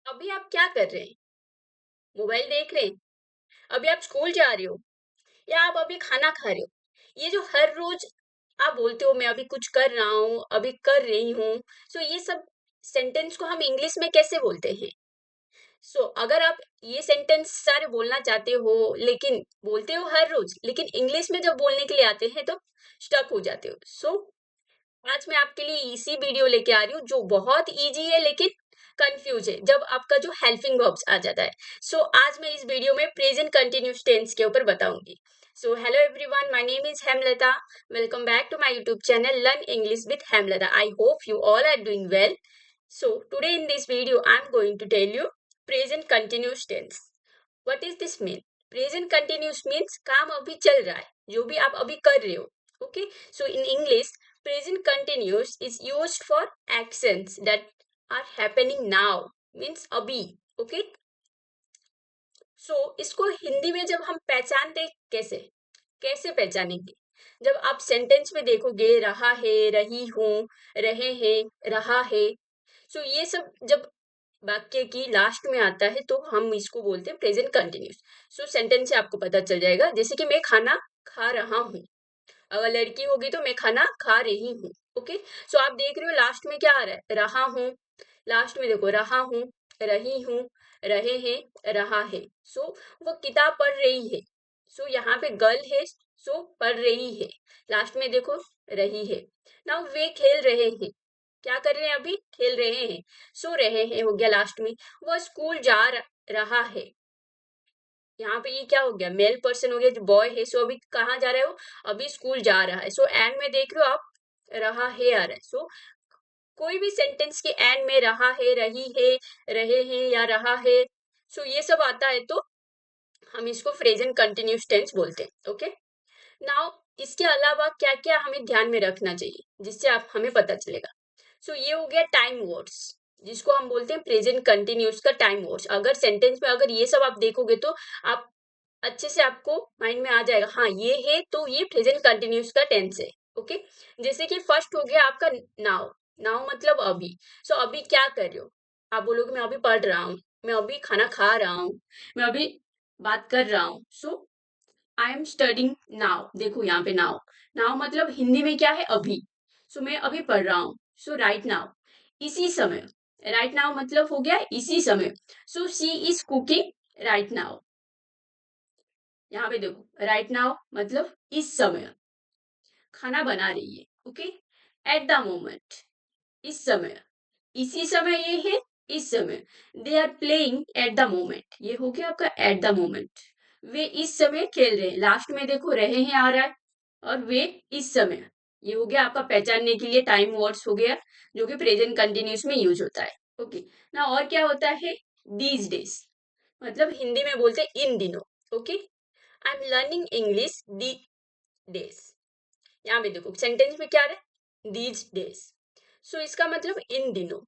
अभी आप क्या कर रहे हैं? मोबाइल देख रहे हैं? अभी आप स्कूल जा रहे हो या आप अभी खाना खा रहे हो? ये जो हर रोज आप बोलते हो मैं अभी कुछ कर रहा हूँ, अभी कर रही हूँ, सो ये सब सेंटेंस को हम इंग्लिश में कैसे बोलते हैं? सो अगर आप ये सेंटेंस सारे बोलना चाहते हो लेकिन बोलते हो हर रोज लेकिन इंग्लिश में जब बोलने के लिए आते हैं तो स्टक हो जाते हो। आज मैं आपके लिए इसी वीडियो लेके आ रही हूँ जो बहुत इजी है लेकिन कंफ्यूज है जब आपका जो हेल्पिंग वर्ब्स आ जाता है। आज मैं इस वीडियो में प्रेजेंट कंटिन्यूस टेंस के ऊपर बताऊंगी। Hello everyone, my name is Hemlata. Welcome back to my YouTube channel learn English with Hemlata. I hope you all are doing well. Today in this video I am going to tell you present continuous tense. What is this mean? Present continuous means काम अभी चल रहा है, जो भी आप अभी कर रहे हो। Okay, so in English present continuous is used for actions that are happening now, means अभी। okay, इसको हिंदी में जब हम पहचानते कैसे कैसे पहचानेंगे? जब आप सेंटेंस में देखोगे रहा है, रही हूँ, रहे हैं, रहा है, ये सब जब वाक्य की लास्ट में आता है तो हम इसको बोलते हैं प्रेजेंट कंटिन्यूस। सेंटेंस से आपको पता चल जाएगा, जैसे कि मैं खाना खा रहा हूँ। अगर लड़की होगी तो मैं खाना खा रही हूँ। ओके, आप देख रहे हो लास्ट में क्या आ रहा है? रहा हूँ। लास्ट में देखो, रहा हूँ, रही हूँ, रहे हैं, रहा है। वो किताब पढ़ रही है। यहाँ पे गर्ल है, पढ़ रही है। लास्ट में देखो, रही है। नाउ वे खेल रहे हैं। क्या कर रहे हैं? अभी खेल रहे हैं। रहे हैं हो गया लास्ट में। वो स्कूल जा रहा है। यहाँ पे ये क्या हो गया? मेल पर्सन हो गया, जो बॉय है। अभी कहाँ जा रहा है वो? अभी स्कूल जा रहा है। एंड में देख रहे हो आप, रहा है आ रहा है। कोई भी सेंटेंस के एंड में रहा है, रही है, रहे हैं या रहा है, ये सब आता है तो हम इसको प्रेजेंट कंटिन्यूस टेंस बोलते हैं। ओके, नाउ इसके अलावा क्या क्या हमें ध्यान में रखना चाहिए जिससे आप हमें पता चलेगा? ये हो गया टाइम वर्ड्स, जिसको हम बोलते हैं प्रेजेंट कंटिन्यूस का टाइम वर्ड्स। अगर सेंटेंस में अगर ये सब आप देखोगे तो आप अच्छे से आपको माइंड में आ जाएगा, हाँ ये है तो ये प्रेजेंट कंटिन्यूस का टेंस है। ओके, जैसे कि फर्स्ट हो गया आपका नाउ। नाउ मतलब अभी। अभी क्या कर रहे हो? आप बोलोगे मैं अभी पढ़ रहा हूँ, मैं अभी खाना खा रहा हूँ, मैं अभी बात कर रहा हूँ। I am studying now. देखो यहाँ पे नाउ, नाउ मतलब हिंदी में क्या है? अभी। मैं अभी पढ़ रहा हूँ। राइट नाउ, इसी समय। राइट नाउ मतलब हो गया इसी समय। She is cooking right now. यहाँ पे देखो, राइट नाउ मतलब इस समय खाना बना रही है। ओके, एट द मोमेंट, इस समय, इसी समय ये है, इस समय। They are playing at the moment, ये हो गया आपका एट द मोमेंट। वे इस समय खेल रहे हैं। लास्ट में देखो रहे हैं आ रहा है, और वे इस समय, ये हो गया आपका पहचानने के लिए टाइम वर्ड्स हो गया, जो कि प्रेजेंट कंटिन्यूस में यूज होता है। ओके, ना और क्या होता है? दीज डेज मतलब हिंदी में बोलते हैं इन दिनों। Okay, I am learning English the days. यहाँ पे देखो सेंटेंस में क्या है? These days. इसका मतलब इन दिनों।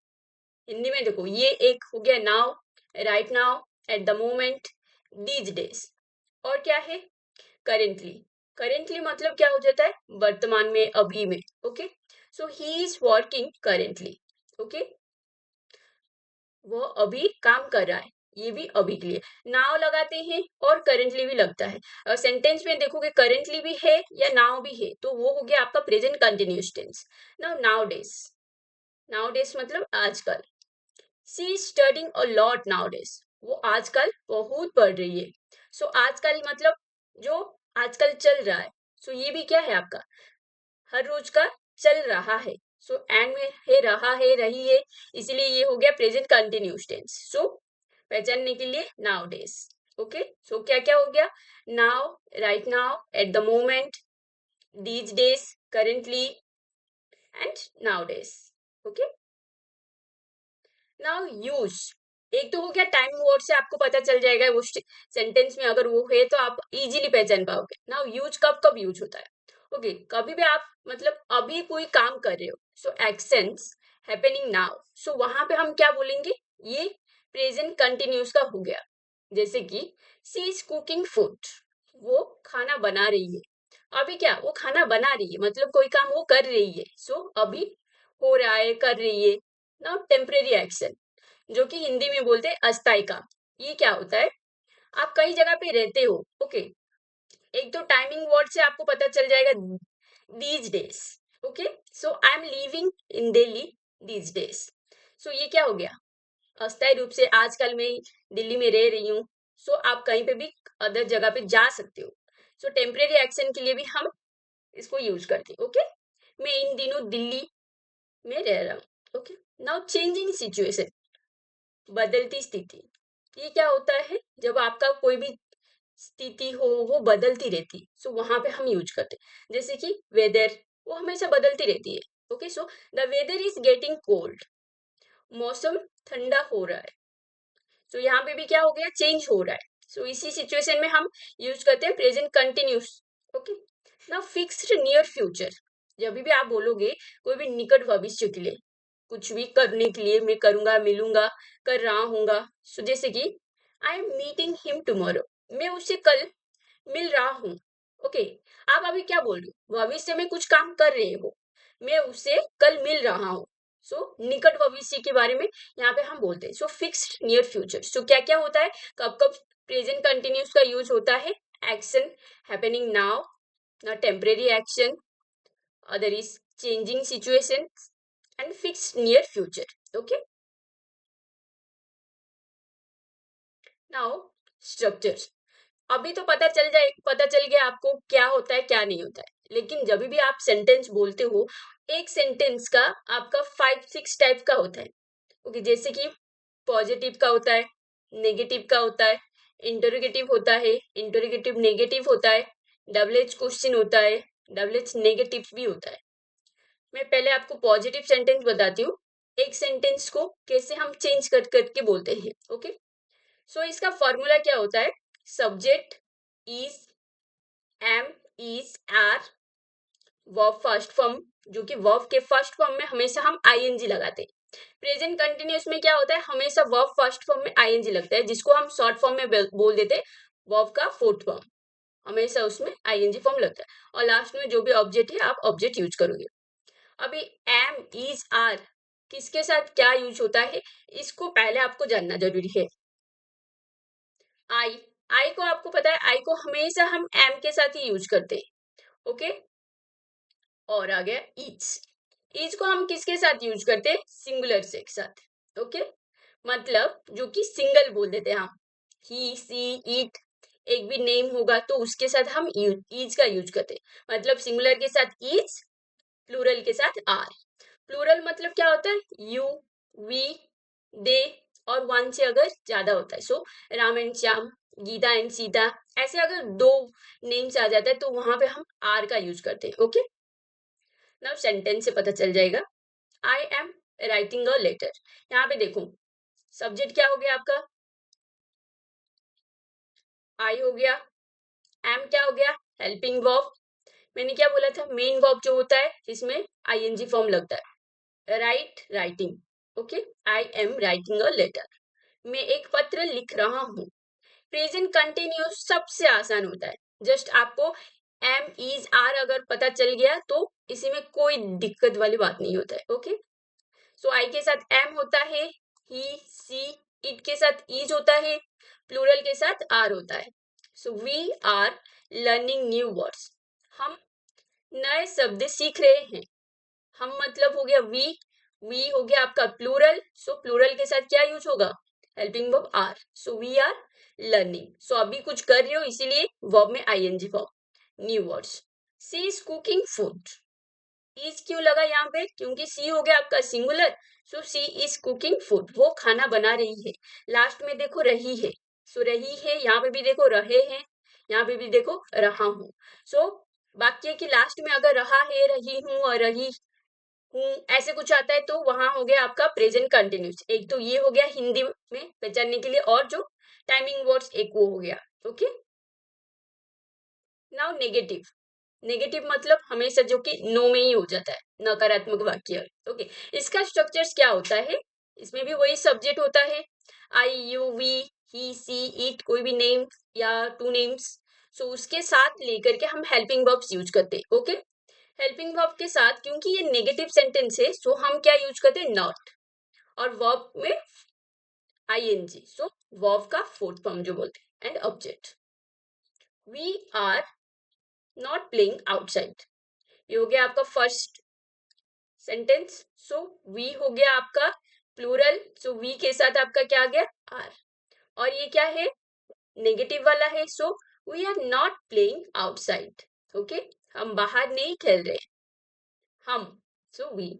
हिंदी में देखो ये एक हो गया now, right now, eight the moment, these days. और क्या है? करेंटली। करेंटली मतलब क्या हो जाता है? वर्तमान में, अभी में। Okay, he is working currently. Okay, वो अभी काम कर रहा है। ये भी अभी के लिए नाउ लगाते हैं और करेंटली भी लगता है। और सेंटेंस में देखोगे करेंटली भी है या नाउ भी है तो वो हो गया आपका present continuous tense. Now now days, now days मतलब आजकल। She is studying a lot now days, वो आजकल बहुत पढ़ रही है। आजकल मतलब जो आजकल चल रहा है। ये भी क्या है आपका? हर रोज का चल रहा है। एंड में है रहा है, रही है, इसलिए ये हो गया प्रेजेंट कंटिन्यूस टेंस। पहचानने के लिए नाउ डेज। ओके, क्या क्या हो गया? Now, right now, eight the moment, these days, currently and now days. Okay, now use. एक तो हो गया टाइम वर्ड से आपको पता चल जाएगा वो सेंटेंस में अगर वो है तो आप इजीली पहचान पाओगे। नाउ यूज कब कब यूज होता है? ओके, कभी भी आप मतलब अभी कोई काम कर रहे हो, एक्शंस हैपनिंग नाउ, वहां पे हम क्या बोलेंगे? ये प्रेजेंट कंटिन्यूस का हो गया। जैसे कि सी इज कुकिंग फूड, वो खाना बना रही है। अभी क्या वो खाना बना रही है मतलब कोई काम वो कर रही है। अभी हो रहा है, कर रही है। नाउ टेम्परेरी एक्शन, जो कि हिंदी में बोलते हैं अस्थायी काम। ये क्या होता है, आप कई जगह पे रहते हो, ओके, एक तो टाइमिंग वर्ड से आपको पता चल जाएगा these days, okay, so I am living in Delhi these days. So ये क्या हो गया, अस्थायी रूप से आजकल मैं दिल्ली में रह रही हूँ। सो आप कहीं पे भी अदर जगह पे जा सकते हो। सो टेम्परेरी एक्शन के लिए भी हम इसको यूज करते हैं, ओके, मैं इन दिनों दिल्ली में रह रहा हूँ, ओके। नाउ चेंजिंग सिचुएशन, बदलती स्थिति, ये क्या होता है, जब आपका कोई भी स्थिति हो वो बदलती रहती, सो वहां पे हम यूज करते हैं। जैसे कि वेदर, वो हमेशा बदलती रहती है, okay, so the weather is getting cold, मौसम ठंडा हो रहा है। सो यहाँ पे भी क्या हो गया, चेंज हो रहा है। सो इसी सिचुएशन में हम यूज करते हैं present continuous, okay. Now fixed near future, जब भी आप बोलोगे कोई भी निकट भविष्य के लिए, कुछ भी करने के लिए, मैं करूंगा, मिलूंगा, कर रहा हूँगा। सो जैसे कि I am meeting him tomorrow, मैं उससे कल मिल रहा हूँ, ओके। आप अभी क्या बोल रहे हो, भविष्य में कुछ काम कर रहे हो, मैं उससे कल मिल रहा हूँ। सो निकट भविष्य के बारे में यहाँ पे हम बोलते हैं। सो फिक्स्ड नियर फ्यूचर, सो क्या क्या होता है, कब कब प्रेजेंट कंटिन्यूस का यूज होता है, एक्शन हैपनिंग नाउ, ना temporary action, other is changing situation and fixed near future, okay. Now structures, अभी तो पता चल गया आपको क्या होता है क्या नहीं होता है। लेकिन जब भी आप सेंटेंस बोलते हो, एक सेंटेंस का आपका 5-6 टाइप का होता है, ओके। जैसे कि पॉजिटिव का होता है, नेगेटिव का होता है, इंटरोगेटिव होता है, इंटरोगेटिव नेगेटिव होता है, डबल एज क्वेश्चन होता है, डबल एज नेगेटिव भी होता है। मैं पहले आपको पॉजिटिव सेंटेंस बताती हूँ, एक सेंटेंस को कैसे हम चेंज कर करके बोलते हैं, ओके। सो इसका फॉर्मूला क्या होता है, subject is, am, is, are, verb first form, जो कि वर्ब के फर्स्ट फॉर्म में हमेशा हम आईएनजी लगाते हैं। प्रेजेंट कंटिन्यूअस में क्या होता है, हमेशा वर्ब फर्स्ट फॉर्म में आईएनजी लगता है, जिसको हम शॉर्ट फॉर्म में बोल देते हैं वर्ब का फोर्थ फॉर्म, हमेशा उसमें आईएनजी फॉर्म लगता है। और लास्ट में जो भी ऑब्जेक्ट है आप ऑब्जेक्ट यूज करोगे। अभी एम, इज, आर किसके साथ क्या यूज होता है, इसको पहले आपको जानना जरूरी है। आई, आई को आपको पता है, आई को हमेशा हम एम के साथ ही यूज करते हैं, ओके। और आ गया ईच को हम किसके साथ यूज करते हैं, सिंगुलर से एक साथ, ओके। मतलब जो कि सिंगल बोल देते हैं हम, ही, सी, इट, एक भी नेम होगा तो उसके साथ हम ईच का यूज करते हैं। मतलब सिंगुलर के साथ ईच, प्लूरल के साथ आर। प्लूरल मतलब क्या होता है, यू, वी, दे, और वन से अगर ज्यादा होता है, सो राम एंड श्याम, गीता एंड सीता, ऐसे अगर दो नेम्स आ जाता है तो वहां पे हम आर का यूज करते हैं, ओके। नाउ सेंटेंस से पता चल जाएगा, I am writing a letter. यहाँ पे देखो, सब्जेक्ट क्या हो गया आपका, आई हो गया, एम क्या हो गया, हेल्पिंग वर्ब। मैंने क्या बोला था, मेन वर्ब जो होता है जिसमें आईएनजी फॉर्म लगता है, right, writing, okay. I am writing a letter, मैं एक पत्र लिख रहा हूँ। प्रेजेंट कंटिन्यूस सबसे आसान होता है, जस्ट आपको एम, इज, आर अगर पता चल गया तो इसी में कोई दिक्कत वाली बात नहीं होता है, ओके। सो आई के साथ एम होता है, ही, सी, इट के साथ इज होता है, प्लूरल के साथ आर होता है। So we are learning new words, हम नए शब्द सीख रहे हैं। हम मतलब हो गया वी हो गया आपका प्लूरल, सो प्लूरल के साथ क्या यूज होगा, helping verb are, so we are learning. So अभी कुछ कर रहे हो इसीलिए वर्ब में ING form, new words. She is cooking food, is क्यों लगा यहाँ पे, क्योंकि सी हो गया आपका singular, so she is cooking food, वो खाना बना रही है। लास्ट में देखो रही है, सो रही है, यहाँ पे भी देखो रहे हैं, यहाँ पे भी देखो रहा हूँ। सो वाक्य की लास्ट में अगर रहा है, रही हूँ और रही हूँ ऐसे कुछ आता है तो वहां हो गया आपका प्रेजेंट कंटिन्यूस। एक तो ये हो गया हिंदी में पहचानने के लिए, और जो टाइमिंग वर्ड्स एक वो हो गया, ओके। नाउ नेगेटिव, नेगेटिव मतलब हमेशा जो कि नो में ही हो जाता है, नकारात्मक वाक्य, ओके। इसका स्ट्रक्चर्स क्या होता है, इसमें भी वही सब्जेक्ट होता है, I, you, we, he, she, it, कोई भी नेम या टू नेम्स। सो उसके साथ लेकर के हम हेल्पिंग वर्ब्स यूज करते हैं, ओके। हेल्पिंग वर्ब के साथ, क्योंकि ये नेगेटिव सेंटेंस है, सो हम क्या यूज करते हैं, नॉट। और वर्ब में ing, सो वर्ब का फोर्थ फॉर्म जो बोलते हैं, and object. We are not playing outside, ये हो गया आपका फर्स्ट सेंटेंस। सो वी हो गया आपका प्लूरल, सो वी के साथ आपका क्या आ गया, आर। और ये क्या है, नेगेटिव वाला है, so we are not playing outside. Okay, हम बाहर नहीं खेल रहे, हम, सो वी।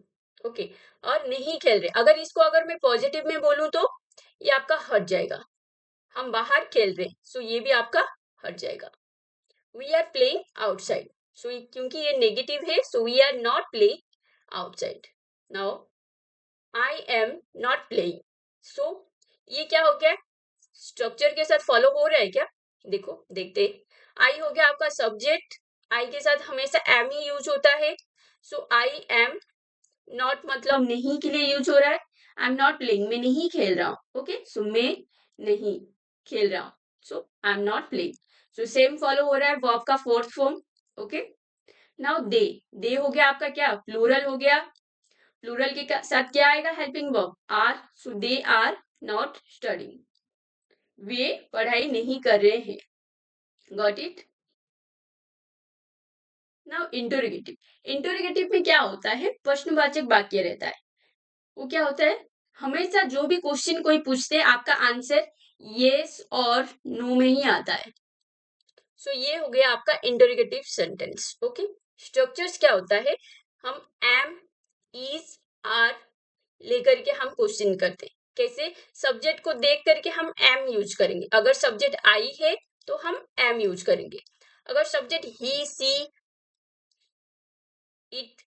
ओके, और नहीं खेल रहे, अगर इसको अगर मैं पॉजिटिव में बोलूं तो ये आपका हट जाएगा, हम बाहर खेल रहे, सो ये भी आपका हट जाएगा। We are playing outside, so क्योंकि ये नेगेटिव है, so we are not playing outside. Now I am not playing, so ये क्या हो गया, स्ट्रक्चर के साथ फॉलो हो रहा है क्या, देखो देखते। आई हो गया आपका सब्जेक्ट, आई के साथ हमेशा एम ही यूज होता है, सो आई एम नॉट मतलब नहीं के लिए यूज हो रहा है, आई एम नॉट प्लेइंग, मैं नहीं खेल रहा हूँ। ओके, सो मैं नहीं खेल रहा हूँ, so I am not playing. So same follow हो रहा है वर्ब का fourth form. Okay, now they, they हो गया आपका क्या, प्लूरल हो गया, प्लूरल के साथ क्या आएगा, helping verb are, so they are not studying, वे पढ़ाई नहीं कर रहे हैं। Got it. Now interrogative, interrogative में क्या होता है, प्रश्नवाचक वाक्य रहता है। वो क्या होता है, हमेशा जो भी क्वेश्चन कोई पूछते हैं आपका आंसर यस और नो में ही आता है। सो ये हो गया आपका इंटरोगेटिव सेंटेंस। ओके, स्ट्रक्चर्स क्या होता है, हम एम, इज, आर लेकर के हम क्वेश्चन करते हैं। कैसे, सब्जेक्ट को देख करके हम एम यूज करेंगे, अगर सब्जेक्ट आई है तो हम एम यूज करेंगे, अगर सब्जेक्ट ही, सी, इट,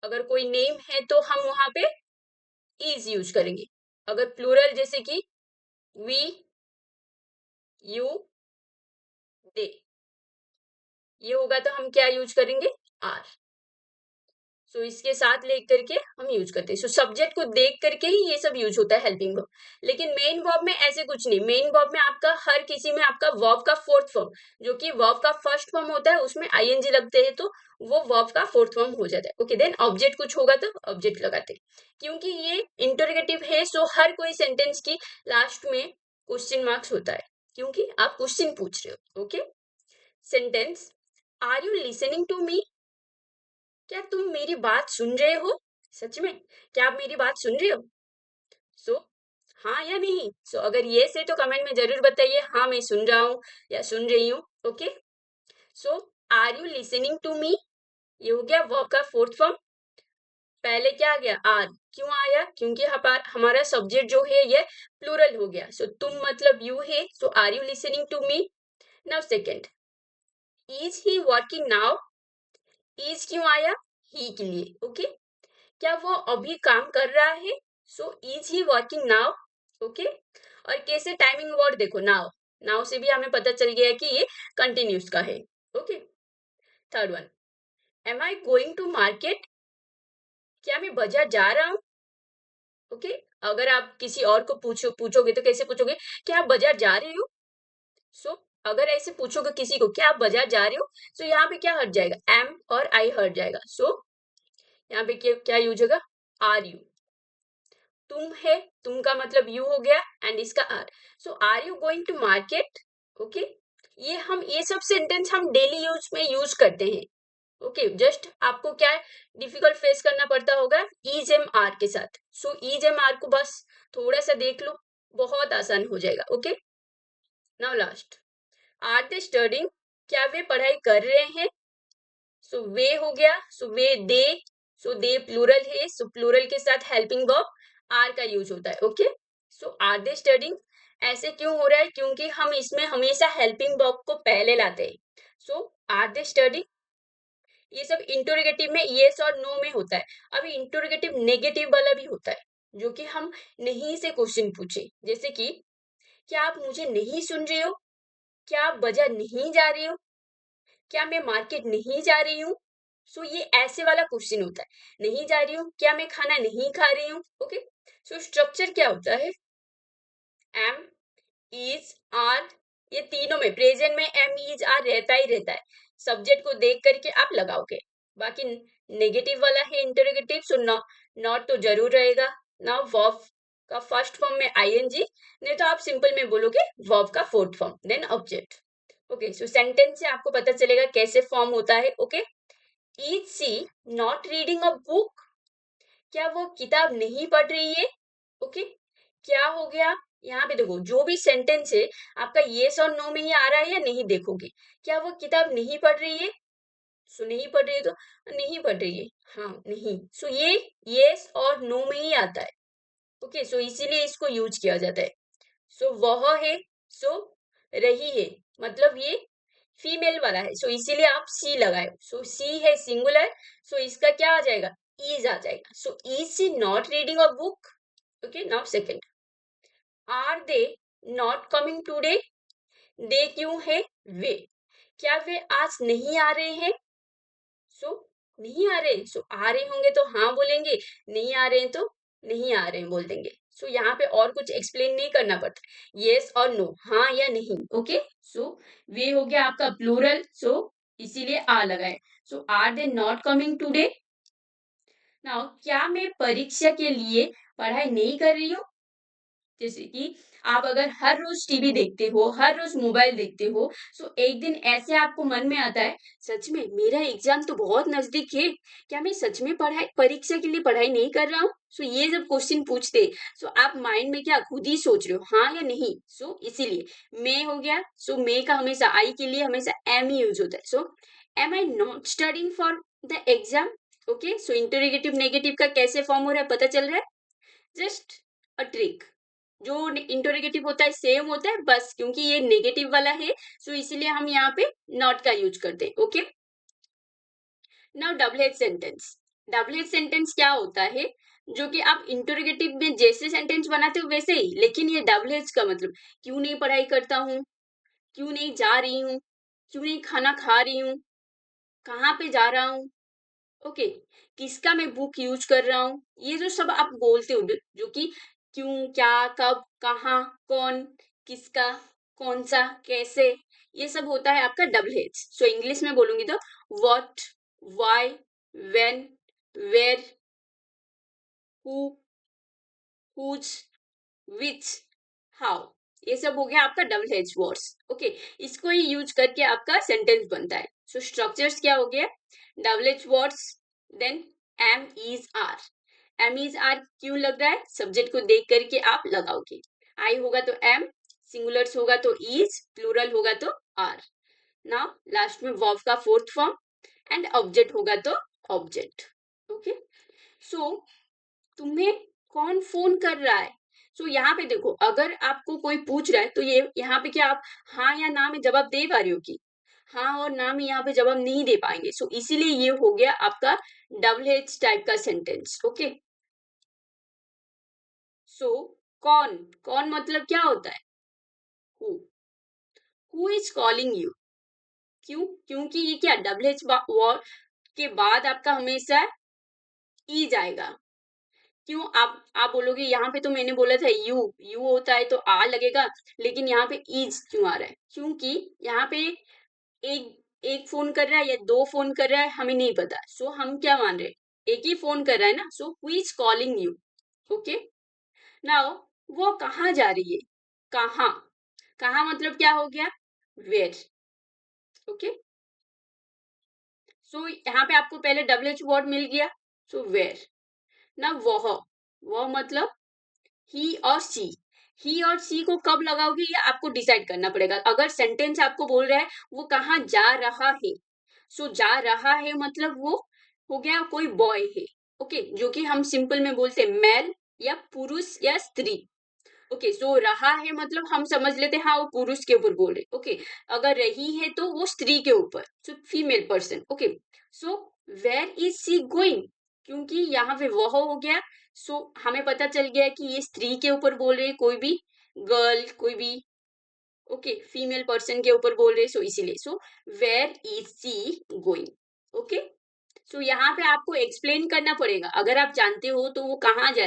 अगर कोई नेम है तो हम वहां पे इज यूज करेंगे, अगर प्लूरल जैसे कि वी, यू, दे, ये होगा तो हम क्या यूज करेंगे, आर। सो इसके साथ लेकर के हम यूज करते हैं, सो सब्जेक्ट को देख करके ही ये सब यूज होता है हेल्पिंग वर्ब। लेकिन मेन वर्ब में ऐसे कुछ नहीं, मेन वर्ब में आपका हर किसी में आपका वर्ब का फोर्थ फॉर्म, जो कि वर्ब का फर्स्ट फॉर्म होता है उसमें आईएनजी लगते हैं, तो वो वर्ब का फोर्थ फॉर्म हो जाता है। ओके, देन ऑब्जेक्ट कुछ होगा तो ऑब्जेक्ट लगाते हैं। क्योंकि ये इंटरोगेटिव है, सो हर कोई सेंटेंस की लास्ट में क्वेश्चन मार्क्स होता है, क्योंकि आप क्वेश्चन पूछ रहे हो। Okay, sentence, are you listening to me, क्या तुम मेरी बात सुन रहे हो, सच में क्या आप मेरी बात सुन रहे हो। सो हाँ या नहीं, सो अगर ये से तो कमेंट में जरूर बताइए, हाँ मैं सुन रहा हूँ या सुन रही हूँ। Okay, so are you listening to me, ये हो गया वर्ब का फोर्थ फॉर्म। पहले क्या आ गया, आर, क्यों आया, क्योंकि हमारा सब्जेक्ट जो है ये प्लूरल हो गया, सो तुम मतलब यू है, so are you listening to me. Now second, is he working now, is क्यों आया, ही के लिए। ओके, क्या वो अभी काम कर रहा है, so is he working now. Okay, और कैसे टाइमिंग वर्ड देखो, नाउ, नाउ से भी हमें पता चल गया है कि ये कंटिन्यूस का है। Okay, third one, am I going to market, क्या मैं बाजार जा रहा हूँ। ओके, अगर आप किसी और को पूछोगे तो कैसे पूछोगे, क्या आप बाजार जा रहे हो। सो अगर ऐसे पूछोगे किसी को, क्या आप बाजार जा रहे हो, सो यहाँ पे क्या हट जाएगा, एम और आई हट जाएगा, सो यहाँ पे क्या यूज होगा, आर यू। तुम है, तुम का मतलब यू हो गया एंड इसका are, so are you going to market. Okay, ये सब सेंटेंस हम डेली यूज में यूज करते हैं। ओके, जस्ट आपको क्या डिफिकल्ट फेस करना पड़ता होगा, इज एम आर के साथ, सो इज एम आर को बस थोड़ा सा देख लो, बहुत आसान हो जाएगा। Okay, now last, are they studying, क्या वे पढ़ाई कर रहे हैं। सो वे हो गया, सो वे दे, सो दे प्लूरल है, सो प्लूरल के साथ हेल्पिंग वर्ब आर का यूज होता है। Okay, so are they studying, ऐसे क्यों हो रहा है, क्योंकि हम इसमें हमेशा हेल्पिंग वर्ब को पहले लाते हैं। सो आर दे स्टडिंग, ये सब इंटरोगेटिव में यस और नो में होता है। अभी इंटरोगेटिव नेगेटिव वाला भी होता है, जो कि हम नहीं से क्वेश्चन पूछे, जैसे कि क्या आप मुझे नहीं सुन रहे हो, क्या आप बाजार नहीं जा रहे हो, क्या मैं मार्केट नहीं जा रही हूँ। सो ये ऐसे वाला क्वेश्चन होता है, नहीं जा रही हूँ, क्या मैं खाना नहीं खा रही हूँ। ओके, सो स्ट्रक्चर क्या होता है, एम, इज, आर, ये तीनों में प्रेजेंट में एम इज आर रहता ही रहता है, सब्जेक्ट को देख करके आप लगाओगे। बाकी नेगेटिव वाला है इंटरोगेटिव, सो नॉट तो जरूर रहेगा। नाउ वर्ब का फर्स्ट फॉर्म में आईएनजी, नहीं तो आप सिंपल में बोलोगे वर्ब का fourth form, then object. Okay, so sentence से आपको पता चलेगा कैसे फॉर्म होता है। Okay, is she not reading a book, क्या वो किताब नहीं पढ़ रही है। ओके, क्या हो गया, यहाँ पे देखो जो भी सेंटेंस है आपका येस और नो में ही आ रहा है या नहीं, देखोगे क्या वो किताब नहीं पढ़ रही है। सो नहीं पढ़ रही है तो नहीं पढ़ रही है, हाँ नहीं, सो ये येस और नो में ही आता है। ओके, सो इसीलिए इसको यूज किया जाता है। सो वह है, सो रही है, मतलब ये फीमेल वाला है, सो इसीलिए आप सी लगाए। सो सी है सिंगुलर, सो इसका क्या आ जाएगा, इज आ जाएगा। So is she not reading a book. Okay, now second, are they not coming today, they क्यों है वे, क्या वे आज नहीं आ रहे हैं। सो नहीं आ रहे, सो आ रहे होंगे तो हाँ बोलेंगे, नहीं आ रहे हैं तो नहीं आ रहे हैं बोल देंगे। सो यहाँ पे और कुछ एक्सप्लेन नहीं करना पड़ता, यस और नो, हाँ या नहीं। ओके, सो वे हो गया आपका प्लूरल, सो इसीलिए आ लगाए। So are they not coming today. Now क्या मैं परीक्षा के लिए पढ़ाई नहीं कर रही हूँ। जैसे कि आप अगर हर रोज टीवी देखते हो, हर रोज मोबाइल देखते हो, सो एक दिन ऐसे आपको मन में आता है, सच में मेरा एग्जाम तो बहुत नजदीक है, क्या मैं सच में पढ़ाई परीक्षा के लिए पढ़ाई नहीं कर रहा हूँ। सो ये जब क्वेश्चन पूछते, सो आप माइंड में क्या खुद ही सोच रहे हो, हाँ या नहीं। सो इसीलिए मे हो गया, सो मे का हमेशा आई के लिए हमेशा एम ही यूज होता है। So am I not studying for the exam. Okay, so interrogative negative का कैसे फॉर्म हो रहा है पता चल रहा है, जस्ट अ ट्रिक। जो इंटरोगेटिव होता है सेम होता है, बस क्योंकि ये नेगेटिव वाला है, सो इसीलिए हम यहाँ पे नॉट का यूज करते हैं। Okay, now double H sentence. Double H sentence क्या होता है, जो कि आप इंटरोगेटिव में जैसे सेंटेंस बनाते हो वैसे ही, लेकिन ये डबल एच का मतलब, क्यों नहीं पढ़ाई करता हूँ, क्यों नहीं जा रही हूँ, क्यों नहीं खाना खा रही हूँ, कहाँ पे जा रहा हूँ। ओके, किसका मैं बुक यूज कर रहा हूँ, ये जो सब आप बोलते हो, जो कि क्यों, क्या, कब, कहाँ, कौन, किसका, कौन सा, कैसे, ये सब होता है आपका डबल एच। सो इंग्लिश में बोलूंगी तो what, why, when, where, who, whose, which, how, ये सब हो गया आपका डबल एच वर्ड्स। ओके, इसको ही यूज करके आपका सेंटेंस बनता है। सो स्ट्रक्चर्स क्या हो गया, double H words, then am is are. Am is are क्यों लग रहा है, सब्जेक्ट को देख करके आप लगाओगे। आई होगा तो एम, सिंगुलर्स होगा तो इज, प्लूरल होगा तो आर। नाउ लास्ट में वर्ब का फोर्थ फॉर्म एंड ऑब्जेक्ट होगा तो ऑब्जेक्ट। ओके, सो तुम्हें कौन फोन कर रहा है। सो यहाँ पे देखो, अगर आपको कोई पूछ रहा है तो ये यहाँ पे क्या आप हाँ या ना में जवाब दे पा रही हो कि, हाँ और ना में यहाँ पे जवाब नहीं दे पाएंगे। सो इसीलिए ये हो गया आपका डबल एच टाइप का सेंटेंस। ओके, सो कौन, कौन मतलब क्या होता है, who, who is calling you. क्यों, क्योंकि ये क्या डबल एच वर्ड के बाद आपका हमेशा ई जाएगा। क्यों, आप बोलोगे यहाँ पे तो मैंने बोला था यू, यू होता है तो आ लगेगा, लेकिन यहाँ पे इज क्यों आ रहा है, क्योंकि यहाँ पे एक एक फोन कर रहा है या दो फोन कर रहा है हमें नहीं पता। सो हम क्या मान रहे हैं, एक ही फोन कर रहा है ना, so who is calling you. Okay, now वो कहाँ जा रही है, कहाँ, कहाँ मतलब क्या हो गया, वेयर। ओके, सो यहाँ पे आपको पहले डबल एच वर्ड मिल गया, सो वेयर। ना वह मतलब ही और सी। ही और सी को कब लगाओगे ये आपको डिसाइड करना पड़ेगा। अगर सेंटेंस आपको बोल रहा है वो कहाँ जा रहा है, सो जा रहा है मतलब वो हो गया कोई बॉय है। ओके, जो कि हम सिंपल में बोलते हैं मेल या पुरुष या स्त्री। ओके, सो रहा है मतलब हम समझ लेते हैं हाँ वो पुरुष के ऊपर बोल रहे। ओके, अगर रही है तो वो स्त्री के ऊपर, so female person. Okay, so where is she going, क्योंकि यहाँ पे वह हो गया, सो हमें पता चल गया कि ये स्त्री के ऊपर बोल रहे, कोई भी गर्ल, कोई भी ओके फीमेल पर्सन के ऊपर बोल रहे, सो इसीलिए so where is she going. Okay, so यहाँ पे आपको एक्सप्लेन करना पड़ेगा, अगर आप जानते हो तो वो कहाँ जा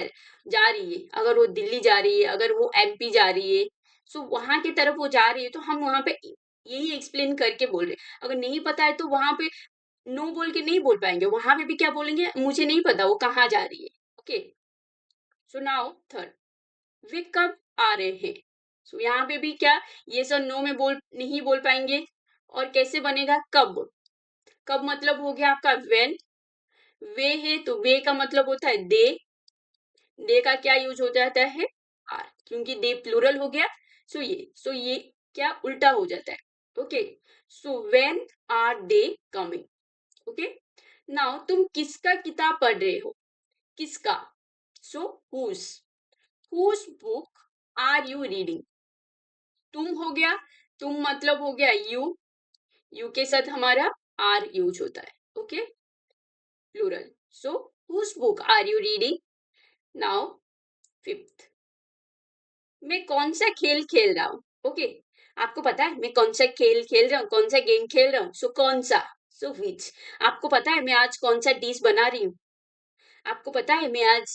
रही है, अगर वो दिल्ली जा रही है, अगर वो एमपी जा रही है, सो वहां की तरफ वो जा रही है, तो हम वहां पे यही एक्सप्लेन करके बोल रहे हैं। अगर नहीं पता है तो वहां पे नो बोल के नहीं बोल पाएंगे, वहां पे भी क्या बोलेंगे, मुझे नहीं पता वो कहाँ जा रही है। ओके, सो नाउ थर्ड, वे कब आ रहे हैं? सो यहाँ पे भी क्या येस और नो में बोल नहीं बोल पाएंगे, और कैसे बनेगा कब? कब मतलब हो गया आपका व्हेन। वे है तो वे का मतलब होता है दे का क्या यूज हो जाता है आर, क्योंकि दे प्लूरल हो गया। सो ये क्या उल्टा हो जाता है। Okay, so when are they coming. Okay, now तुम किसका किताब पढ़ रहे हो? किसका? So whose book are you reading? तुम हो गया, तुम मतलब हो गया यू के साथ हमारा आर यूज होता है। Okay, plural. So whose book are you reading? Now fifth, मैं कौन सा खेल खेल रहा हूँ? ओके, आपको पता है मैं कौन सा खेल खेल रहा हूँ, कौन सा गेम खेल रहा हूँ? सो कौन सा, सो विच। आपको पता है मैं आज कौन सा डिश बना रही हूँ? आपको पता है मैं आज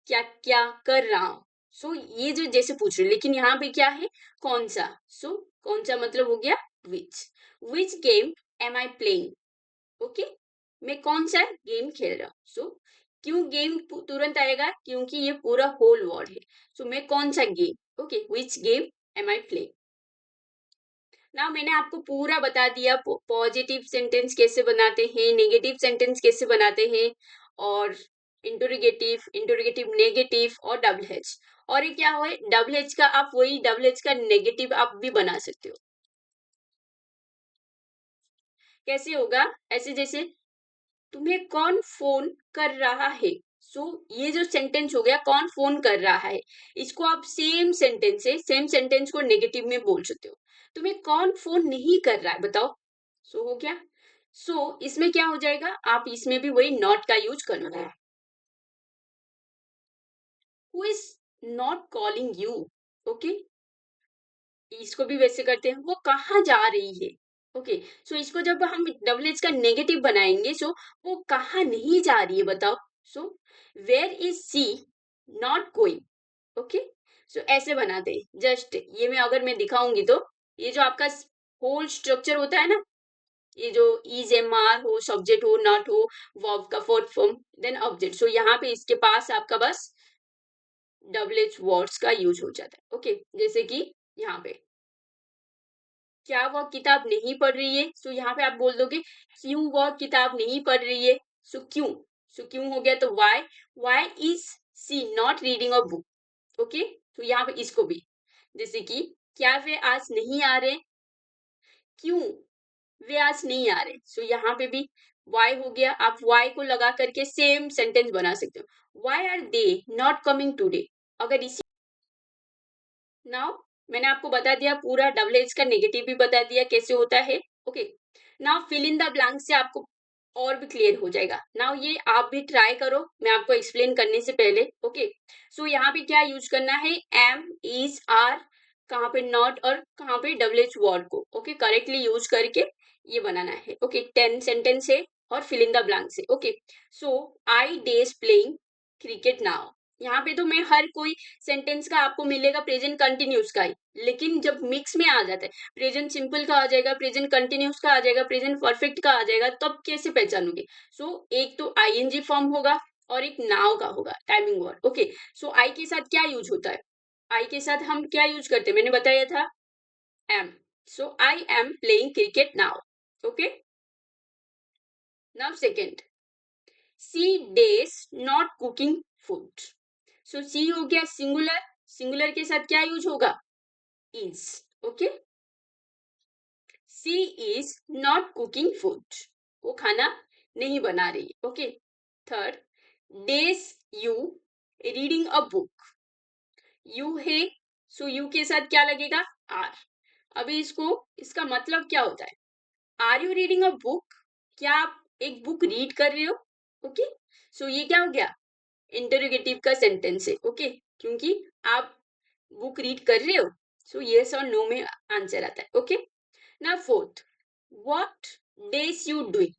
क्या क्या कर रहा हूँ? सो ये जो जैसे पूछ रहे हो, लेकिन यहाँ पे क्या है कौन सा। सो कौन सा मतलब हो गया which game am I playing? Okay, मैं कौन सा गेम खेल रहा हूँ। सो क्यों गेम तुरंत आएगा, क्योंकि ये पूरा होल वर्ड है। सो मैं कौन सा game, okay, which game am I playing. ना मैंने आपको पूरा बता दिया पॉजिटिव सेंटेंस कैसे बनाते हैं, नेगेटिव सेंटेंस कैसे बनाते हैं, और इंटरोगेटिव, इंटरोगेटिव नेगेटिव, और डबल एच। और ये क्या है डबल एच का, आप वही डबल एच का नेगेटिव आप भी बना सकते हो। कैसे होगा, ऐसे जैसे तुम्हें कौन फोन कर रहा है। सो ये जो सेंटेंस हो गया कौन फोन कर रहा है, इसको आप सेम सेंटेंस से सेम सेंटेंस को नेगेटिव में बोल सकते हो। तुम्हें कौन फोन नहीं कर रहा है बताओ। सो हो गया। इसमें क्या हो जाएगा, आप इसमें भी वही नॉट का यूज करोगे। Who is not calling you? Okay, इसको भी वैसे करते हैं, वो कहाँ जा रही है। ओके, इसको जब हम डबल एच का नेगेटिव बनाएंगे, वो कहाँ नहीं जा रही है बताओ। So where is she not going. Okay, ऐसे बनाते हैं। जस्ट ये मैं अगर मैं दिखाऊंगी तो ये जो आपका होल स्ट्रक्चर होता है ना, ये जो इज एम आर हो, सब्जेक्ट हो, नॉट हो, वर्ब का फोर्थ फॉर्म, देन ऑब्जेक्ट। यहाँ पे इसके पास आपका बस डबल एच वर्ड्स का यूज हो जाता है। ओके, जैसे कि यहाँ पे क्या वह किताब नहीं पढ़ रही है। यहाँ पे आप बोल दोगे क्यों वह किताब नहीं पढ़ रही है। क्यों, क्यों हो गया तो why is she not reading a book. Okay, यहाँ पे इसको भी जैसे कि क्या वे आज नहीं आ रहे, क्यों वे आज नहीं आ रहे। यहाँ पे भी वाई हो गया, आप वाई को लगा करके सेम सेंटेंस बना सकते हो। Why are they not coming today. अगर इसी नाउ मैंने आपको बता दिया पूरा डबल एज का नेगेटिव भी बता दिया कैसे होता है। Okay, now fill in the blank से आपको और भी क्लियर हो जाएगा। नाउ ये आप भी ट्राई करो मैं आपको एक्सप्लेन करने से पहले। ओके, यहाँ पे क्या यूज करना है, एम इज आर, कहाँ पे नॉट और कहाँ पे डबल एच वर्ड को ओके करेक्टली यूज करके ये बनाना है। ओके, 10 सेंटेंस है और फिल इन द ब्लैंक से। ओके, आई डेज प्लेइंग क्रिकेट नाउ। यहाँ पे तो मैं हर कोई सेंटेंस का आपको मिलेगा प्रेजेंट कंटिन्यूस का ही, लेकिन जब मिक्स में आ जाता है प्रेजेंट सिंपल का आ जाएगा, प्रेजेंट कंटिन्यूस का आ जाएगा, प्रेजेंट परफेक्ट का आ जाएगा, तब कैसे पहचानोगे। एक तो आईएनजी फॉर्म होगा और एक नाउ का होगा टाइमिंग वर्ड। ओके, आई के साथ क्या यूज होता है, आई के साथ हम क्या यूज करते हैं मैंने बताया था am. I am playing cricket now. Okay, now second, she does not cooking food. She हो गया सिंगुलर, सिंगुलर के साथ क्या यूज होगा is. Okay, she is not cooking food, वो खाना नहीं बना रही। Okay, third, does you reading a book. You है, यू के साथ क्या लगेगा आर। अभी इसको इसका मतलब क्या होता है, are you reading a book, क्या आप एक बुक रीड कर रहे हो। ओके, ये क्या हो गया इंटरोगेटिव का सेंटेंस है। ओके, क्योंकि आप बुक रीड कर रहे हो। यस और नो में आंसर आता है। ओके, ना fourth, what days you doing.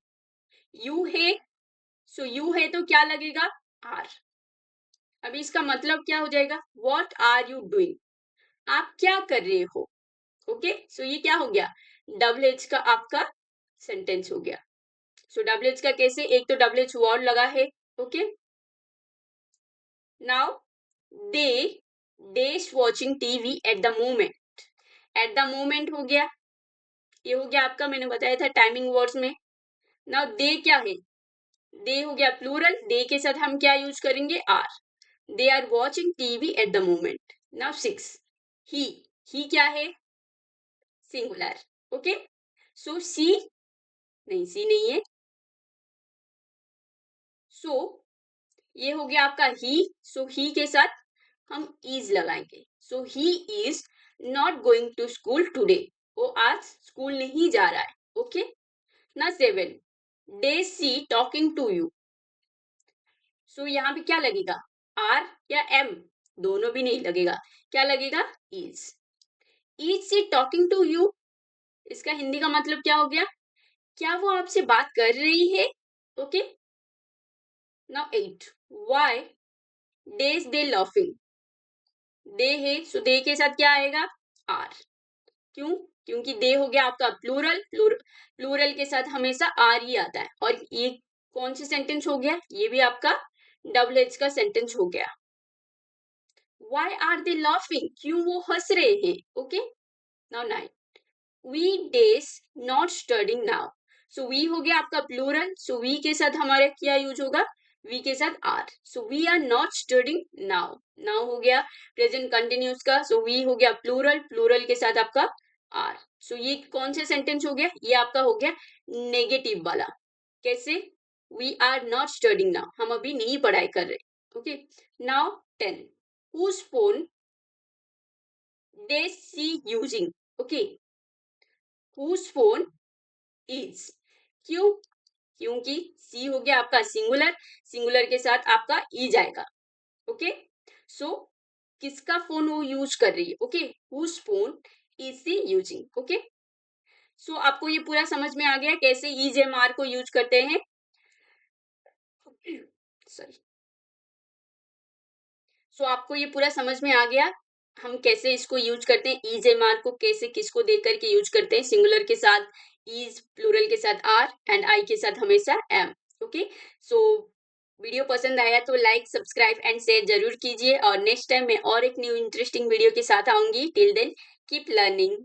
You है, यू है तो क्या लगेगा आर। अभी इसका मतलब क्या हो जाएगा, व्हाट आर यू डूइंग, आप क्या कर रहे हो। ओके, ये क्या हो गया डबल एच का आपका सेंटेंस हो गया। डबल एच का कैसे, एक तो डबल एच वर्ड लगा है। Okay, now they days watching TV at the moment. Eight the moment हो गया, ये हो गया आपका, मैंने बताया था टाइमिंग वर्ड्स में। नाउ दे क्या है, दे हो गया प्लूरल, दे के साथ हम क्या यूज करेंगे, are. They are watching TV at the moment. Now 6, he. He क्या है, सिंगुलर। ओके, सो सी, नहीं सी नहीं है। सो ये हो गया आपका ही। सो ही के साथ हम इज लगाएंगे। So he is not going to school today, वो आज स्कूल नहीं जा रहा है। ओके, ना 7, डे she talking to you. So यहाँ पे क्या लगेगा, आर या एम, दोनों भी नहीं लगेगा, क्या लगेगा, is. Is she talking to you, इसका हिंदी का मतलब क्या हो गया, क्या वो आपसे बात कर रही है। Okay, now 8, why does they laughing. They है, सो दे के साथ क्या आएगा, आर। क्यों, क्योंकि दे हो गया आपका प्लूरल, प्लूरल के साथ हमेशा आर ही आता है। और ये कौन सी सेंटेंस हो गया, ये भी आपका डबल एच का सेंटेंस हो गया। वाई आर दे लाफिंग, क्यों वो हंस रहे हैं। Okay, now 9, we does not studying now. So we हो गया आपका प्लूरल, सो वी के साथ हमारे क्या यूज होगा, वी के साथ are. So we are not studying now. Now हो गया प्रेजेंट कंटिन्यूस का, सो वी हो गया प्लूरल, प्लूरल के साथ आपका आर। सो ये कौन सा सेंटेंस हो गया, ये आपका हो गया नेगेटिव वाला। कैसे, we are not studying now, हम अभी नहीं पढ़ाई कर रहे। Okay, now 10, whose phone they see using। okay, whose phone is। क्यों, क्योंकि सी हो गया आपका सिंगुलर, सिंगुलर के साथ आपका ई जाएगा। ओके, सो किसका फोन वो यूज कर रही है। Okay, whose phone is she using। Okay, so आपको ये पूरा समझ में आ गया कैसे ई जे मार को यूज करते हैं। सॉरी, सो आपको ये पूरा समझ में आ गया हम कैसे इसको यूज करते हैं, इज एम आर को कैसे किसको देख करके यूज करते हैं, सिंगुलर के साथ इज, प्लूरल के साथ आर, एंड आई के साथ हमेशा एम। ओके, सो वीडियो पसंद आया तो लाइक, सब्सक्राइब एंड शेयर जरूर कीजिए, और नेक्स्ट टाइम मैं और एक न्यू इंटरेस्टिंग वीडियो के साथ आऊंगी। Till then keep learning.